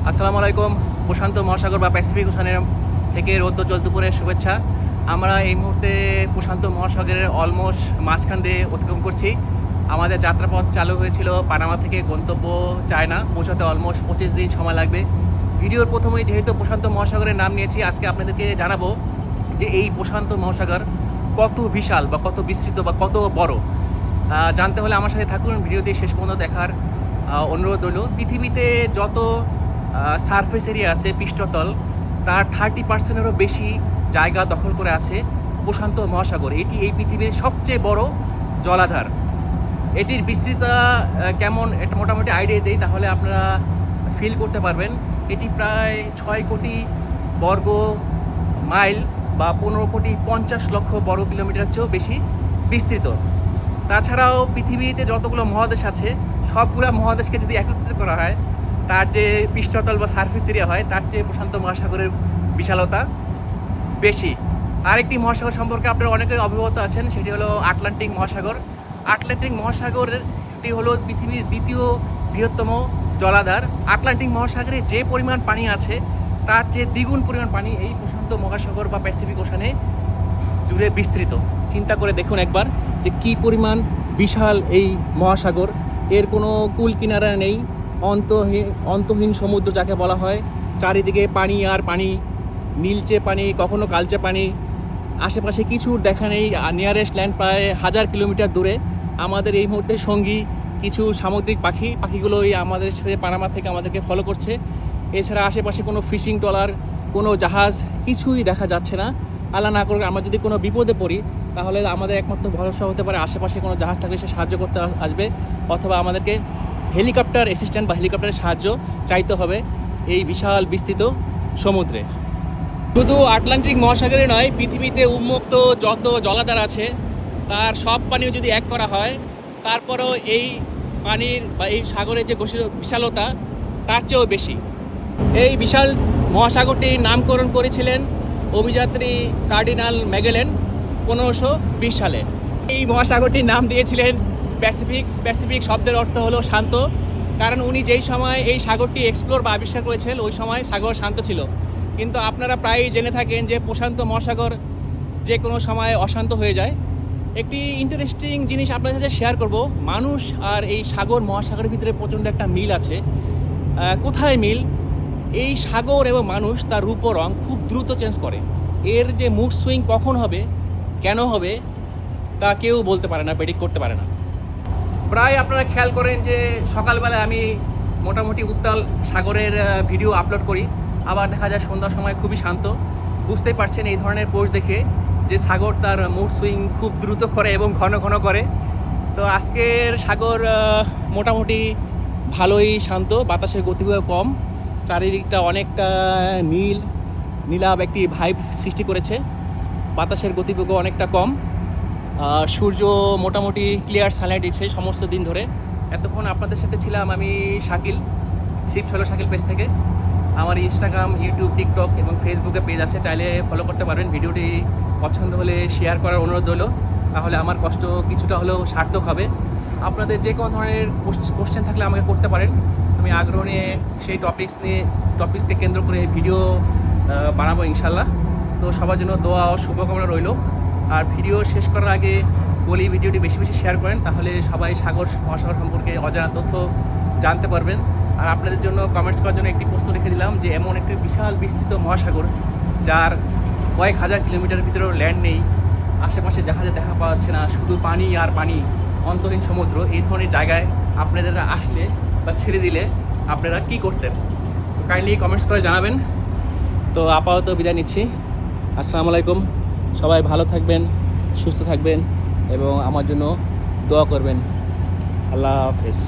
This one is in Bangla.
আসসালামু আলাইকুম। প্রশান্ত মহাসাগর বা প্যাসিফিক ওশানের থেকে রৌদ্রোজ্জ্বল দুপুরের শুভেচ্ছা। আমরা এই মুহূর্তে প্রশান্ত মহাসাগরের অলমোস্ট মাঝখান দিয়ে অতিক্রম করছি। আমাদের যাত্রাপথ চালু হয়েছিল পানামা থেকে, গন্তব্য চায়না পৌঁছাতে অলমোস্ট 25 দিন সময় লাগবে। ভিডিওর প্রথমেই যেহেতু প্রশান্ত মহাসাগরের নাম নিয়েছি, আজকে আপনাদেরকে জানাবো যে এই প্রশান্ত মহাসাগর কত বিশাল বা কত বিস্তৃত বা কত বড়। জানতে হলে আমার সাথে থাকুন, ভিডিওটি শেষ পর্যন্ত দেখার অনুরোধ রইল। পৃথিবীতে যত সারফেস এরিয়া আছে, পৃষ্ঠতল, তার 30%-এরও বেশি জায়গা দখল করে আছে প্রশান্ত মহাসাগর। এটি এই পৃথিবীর সবচেয়ে বড় জলাধার। এটির বিস্তৃতা কেমন এটা মোটামুটি আইডিয়া দেই, তাহলে আপনারা ফিল করতে পারবেন। এটি প্রায় 6 কোটি বর্গ মাইল বা 15 কোটি 50 লক্ষ বর্গ কিলোমিটার চেয়েও বেশি বিস্তৃত। তাছাড়াও পৃথিবীতে যতগুলো মহাদেশ আছে, সবগুলো মহাদেশকে যদি একত্রিত করা হয়, তার যে পৃষ্ঠতল বা সারফেস এরিয়া হয়, তার চেয়ে প্রশান্ত মহাসাগরের বিশালতা বেশি। আরেকটি মহাসাগর সম্পর্কে আপনারা অনেকে অবগত আছেন, সেটি হলো আটলান্টিক মহাসাগর। আটলান্টিক মহাসাগরটি হলো পৃথিবীর দ্বিতীয় বৃহত্তম জলাধার। আটলান্টিক মহাসাগরে যে পরিমাণ পানি আছে, তার চেয়ে দ্বিগুণ পরিমাণ পানি এই প্রশান্ত মহাসাগর বা প্যাসিফিক ওশানে জুড়ে বিস্তৃত। চিন্তা করে দেখুন একবার যে কী পরিমাণ বিশাল এই মহাসাগর। এর কোনো কুল কিনারা নেই, অন্তহীন সমুদ্র যাকে বলা হয়। চারিদিকে পানি আর পানি, নীলচে পানি, কখনো কালচে পানি। আশেপাশে কিছুর দেখা নেই। নিয়ারেস্ট ল্যান্ড প্রায় 1000 কিলোমিটার দূরে। আমাদের এই মুহূর্তে সঙ্গী কিছু সামুদ্রিক পাখিগুলো এই আমাদের সাথে পানামা থেকে আমাদেরকে ফলো করছে। এছাড়া আশেপাশে কোনো ফিশিং ট্রলার, কোনো জাহাজ কিছুই দেখা যাচ্ছে না। আল্লাহ না করুক আমরা যদি কোনো বিপদে পড়ি, তাহলে আমাদের একমাত্র ভরসা হতে পারে আশেপাশে কোনো জাহাজ থাকলে সে সাহায্য করতে আসবে, অথবা আমাদেরকে হেলিকপ্টার অ্যাসিস্ট্যান্ট বা হেলিকপ্টারের সাহায্য চাইতে হবে এই বিশাল বিস্তৃত সমুদ্রে। শুধু আটলান্টিক মহাসাগরে নয়, পৃথিবীতে উন্মুক্ত যত জলাধার আছে, তার সব পানিও যদি এক করা হয়, তারপরেও এই পানির বা এই সাগরের যে বিশালতা তার চেয়েও বেশি। এই বিশাল মহাসাগরটির নামকরণ করেছিলেন অভিযাত্রী কার্ডিনাল ম্যাগেলেন 1520 সালে। এই মহাসাগরটির নাম দিয়েছিলেন প্যাসিফিক। প্যাসিফিক শব্দের অর্থ হলো শান্ত, কারণ উনি যেই সময় এই সাগরটি এক্সপ্লোর বা আবিষ্কার করেছিলেন, ওই সময় সাগর শান্ত ছিল। কিন্তু আপনারা প্রায়ই জেনে থাকেন যে প্রশান্ত মহাসাগর যে কোনো সময় অশান্ত হয়ে যায়। একটি ইন্টারেস্টিং জিনিস আপনাদের সাথে শেয়ার করব। মানুষ আর এই সাগর মহাসাগরের ভিতরে প্রচণ্ড একটা মিল আছে। কোথায় মিল? এই সাগর এবং মানুষ তার রূপ ও রং খুব দ্রুত চেঞ্জ করে। এর যে মুড সুইং কখন হবে, কেন হবে, তা কেউ বলতে পারে না, প্রেডিক্ট করতে পারে না। প্রায় আপনারা খেয়াল করেন যে সকালবেলা আমি মোটামুটি উত্তাল সাগরের ভিডিও আপলোড করি, আবার দেখা যায় সন্ধ্যার সময় খুবই শান্ত। বুঝতেই পারছেন এই ধরনের পোস্ট দেখে যে সাগর তার মুড সুইং খুব দ্রুত করে এবং ঘন ঘন করে। তো আজকের সাগর মোটামুটি ভালোই শান্ত, বাতাসের গতিবেগ কম, চারিদিকটা অনেকটা নীলাভ একটি ভাইব সৃষ্টি করেছে। বাতাসের গতিবেগও অনেকটা কম। সূর্য মোটামুটি ক্লিয়ার সানলাইট দিচ্ছে সমস্ত দিন ধরে। এতক্ষণ আপনাদের সাথে ছিলাম আমি শাকিল, শিব হলো শাকিল পেজ থেকে। আমার ইনস্টাগ্রাম, ইউটিউব, টিকটক এবং ফেসবুকে পেজ আছে, চাইলে ফলো করতে পারবেন। ভিডিওটি পছন্দ হলে শেয়ার করার অনুরোধ রইল, তাহলে আমার কষ্ট কিছুটা হলেও সার্থক হবে। আপনাদের যে কোনো ধরনের কোশ্চেন থাকলে আমাকে করতে পারেন, আমি আগ্রহ নিয়ে সেই টপিক্সকে কেন্দ্র করে ভিডিও বানাবো ইনশাল্লাহ। তো সবার জন্য দোয়া ও শুভকামনা রইল। আর ভিডিও শেষ করার আগে বলি, ভিডিওটি বেশি বেশি শেয়ার করেন, তাহলে সবাই মহাসাগর সম্পর্কে অজানা তথ্য জানতে পারবেন। আর আপনাদের জন্য কমেন্টস করার জন্য একটি প্রশ্ন রেখে দিলাম যে এমন একটি বিশাল বিস্তৃত মহাসাগর, যার কয়েক হাজার কিলোমিটারের ভিতরেও ল্যান্ড নেই, আশেপাশে জাহাজে দেখা পাওয়া যাচ্ছে না, শুধু পানি আর পানি, অন্তহীন সমুদ্র, এই ধরনের জায়গায় আপনাদের আসলে বা ছেড়ে দিলে আপনারা কি করতেন? তো কাইন্ডলি কমেন্টস করে জানাবেন। তো আপাতত বিদায় নিচ্ছি। আসসালামু আলাইকুম। সবাই ভালো থাকবেন, সুস্থ থাকবেন এবং আমার জন্য দোয়া করবেন। আল্লাহ হাফেজ।